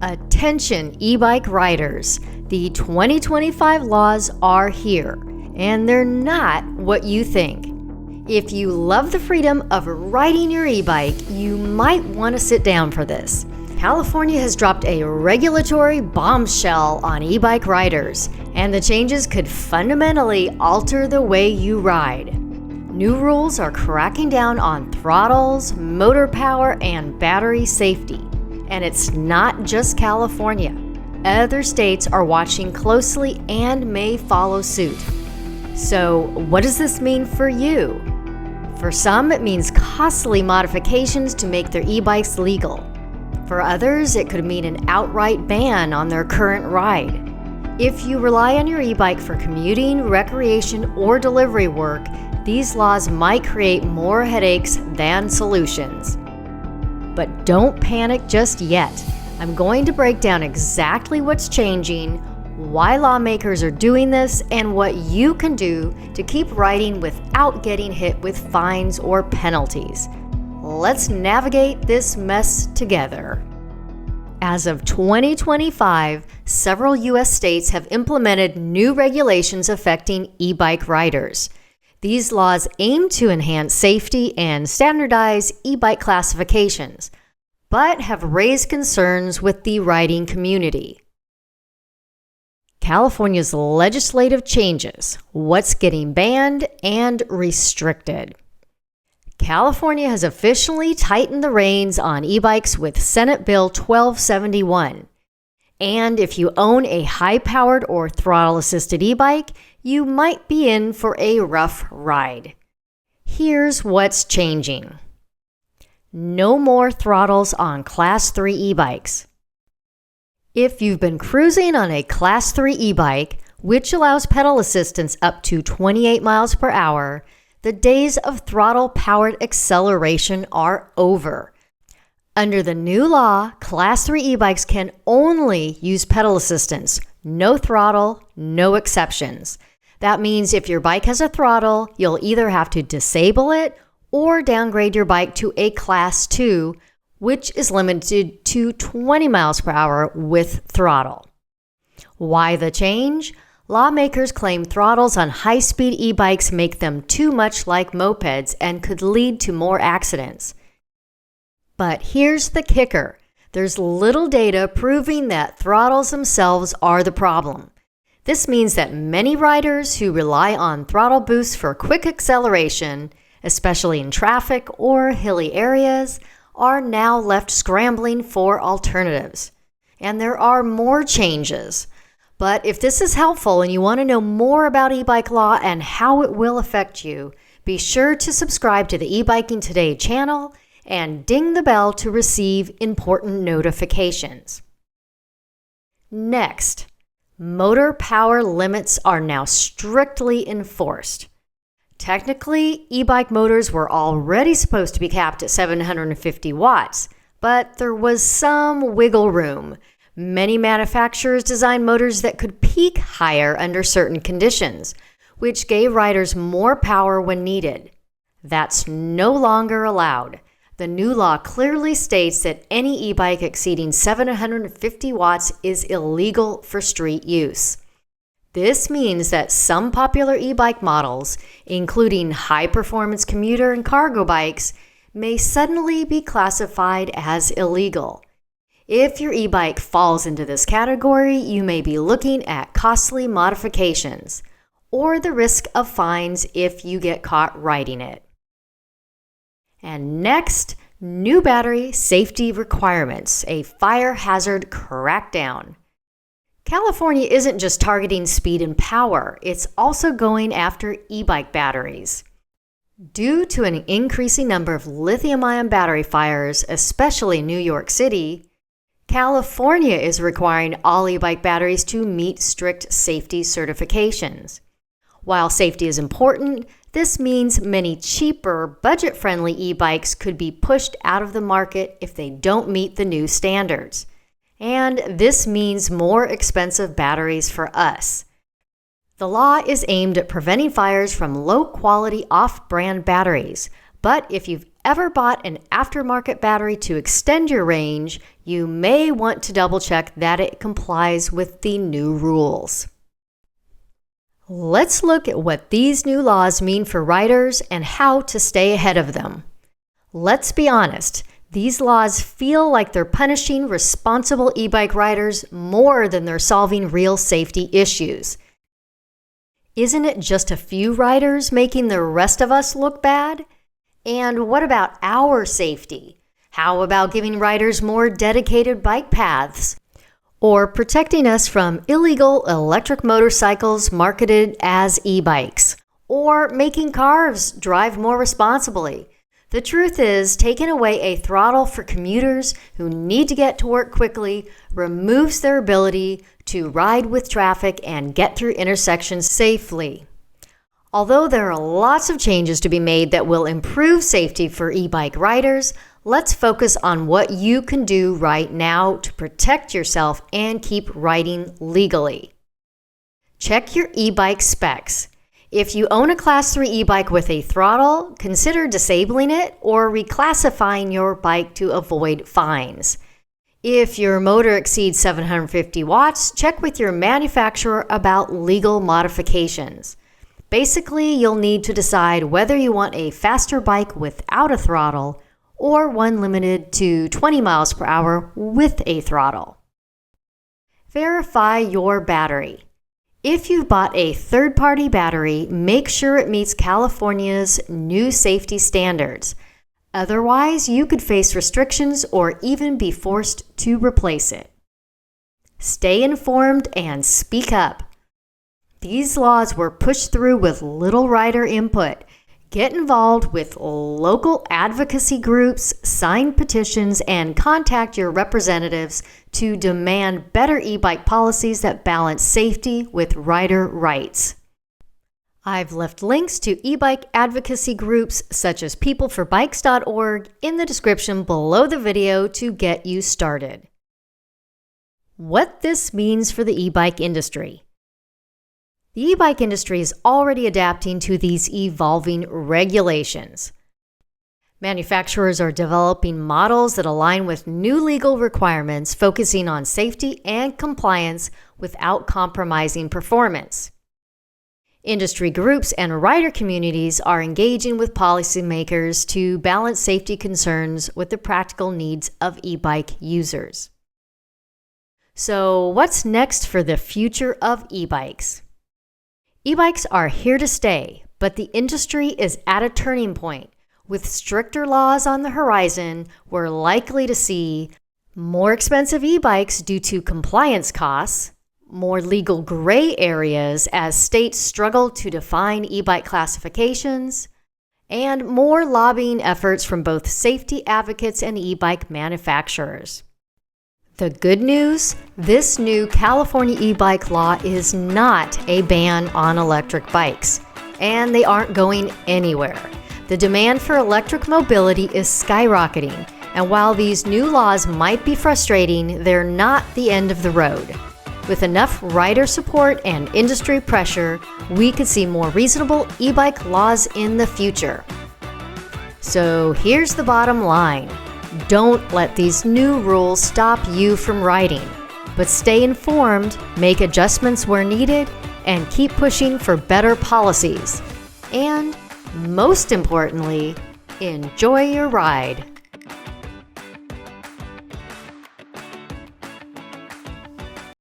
Attention e-bike riders, the 2025 laws are here, and they're not what you think. If you love the freedom of riding your e-bike, you might want to sit down for this. California has dropped a regulatory bombshell on e-bike riders, and the changes could fundamentally alter the way you ride. New rules are cracking down on throttles, motor power, and battery safety. And it's not just California. Other states are watching closely and may follow suit. So, what does this mean for you? For some, it means costly modifications to make their e-bikes legal. For others, it could mean an outright ban on their current ride. If you rely on your e-bike for commuting, recreation, or delivery work, these laws might create more headaches than solutions. But don't panic just yet. I'm going to break down exactly what's changing, why lawmakers are doing this, and what you can do to keep riding without getting hit with fines or penalties. Let's navigate this mess together. As of 2025, several U.S. states have implemented new regulations affecting e-bike riders. These laws aim to enhance safety and standardize e-bike classifications, but have raised concerns with the riding community. California's legislative changes, what's getting banned and restricted. California has officially tightened the reins on e-bikes with Senate Bill 1271. And if you own a high-powered or throttle-assisted e-bike, you might be in for a rough ride. Here's what's changing. No more throttles on Class 3 e-bikes. If you've been cruising on a Class 3 e-bike, which allows pedal assistance up to 28 miles per hour, the days of throttle-powered acceleration are over. Under the new law, Class 3 e-bikes can only use pedal assistance, no throttle, no exceptions. That means if your bike has a throttle, you'll either have to disable it or downgrade your bike to a Class 2, which is limited to 20 miles per hour with throttle. Why the change? Lawmakers claim throttles on high-speed e-bikes make them too much like mopeds and could lead to more accidents. But here's the kicker. There's little data proving that throttles themselves are the problem. This means that many riders who rely on throttle boosts for quick acceleration, especially in traffic or hilly areas, are now left scrambling for alternatives. And there are more changes. But if this is helpful and you want to know more about e-bike law and how it will affect you, be sure to subscribe to the eBiking Today channel and ding the bell to receive important notifications. Next, motor power limits are now strictly enforced. Technically, e-bike motors were already supposed to be capped at 750 watts, but there was some wiggle room. Many manufacturers designed motors that could peak higher under certain conditions, which gave riders more power when needed. That's no longer allowed. The new law clearly states that any e-bike exceeding 750 watts is illegal for street use. This means that some popular e-bike models, including high-performance commuter and cargo bikes, may suddenly be classified as illegal. If your e-bike falls into this category, you may be looking at costly modifications or the risk of fines if you get caught riding it. And next, new battery safety requirements, a fire hazard crackdown. California isn't just targeting speed and power, it's also going after e-bike batteries. Due to an increasing number of lithium-ion battery fires, especially in New York City, California is requiring all e-bike batteries to meet strict safety certifications. While safety is important, this means many cheaper, budget-friendly e-bikes could be pushed out of the market if they don't meet the new standards. And this means more expensive batteries for us. The law is aimed at preventing fires from low-quality off-brand batteries, but if you've ever bought an aftermarket battery to extend your range, you may want to double check that it complies with the new rules. Let's look at what these new laws mean for riders and how to stay ahead of them. Let's be honest, these laws feel like they're punishing responsible e-bike riders more than they're solving real safety issues. Isn't it just a few riders making the rest of us look bad? And what about our safety? How about giving riders more dedicated bike paths? Or protecting us from illegal electric motorcycles marketed as e-bikes? Or making cars drive more responsibly? The truth is, taking away a throttle for commuters who need to get to work quickly removes their ability to ride with traffic and get through intersections safely. Although there are lots of changes to be made that will improve safety for e-bike riders, let's focus on what you can do right now to protect yourself and keep riding legally. Check your e-bike specs. If you own a Class 3 e-bike with a throttle, consider disabling it or reclassifying your bike to avoid fines. If your motor exceeds 750 watts, check with your manufacturer about legal modifications. Basically, you'll need to decide whether you want a faster bike without a throttle or one limited to 20 miles per hour with a throttle. Verify your battery. If you've bought a third-party battery, make sure it meets California's new safety standards. Otherwise, you could face restrictions or even be forced to replace it. Stay informed and speak up. These laws were pushed through with little rider input. Get involved with local advocacy groups, sign petitions, and contact your representatives to demand better e-bike policies that balance safety with rider rights. I've left links to e-bike advocacy groups such as peopleforbikes.org in the description below the video to get you started. What this means for the e-bike industry. The e-bike industry is already adapting to these evolving regulations. Manufacturers are developing models that align with new legal requirements, focusing on safety and compliance without compromising performance. Industry groups and rider communities are engaging with policymakers to balance safety concerns with the practical needs of e-bike users. So, what's next for the future of e-bikes? E-bikes are here to stay, but the industry is at a turning point. With stricter laws on the horizon, we're likely to see more expensive e-bikes due to compliance costs, more legal gray areas as states struggle to define e-bike classifications, and more lobbying efforts from both safety advocates and e-bike manufacturers. The good news, this new California e-bike law is not a ban on electric bikes, and they aren't going anywhere. The demand for electric mobility is skyrocketing, and while these new laws might be frustrating, they're not the end of the road. With enough rider support and industry pressure, we could see more reasonable e-bike laws in the future. So here's the bottom line. Don't let these new rules stop you from riding, but stay informed, make adjustments where needed, and keep pushing for better policies. And most importantly, enjoy your ride.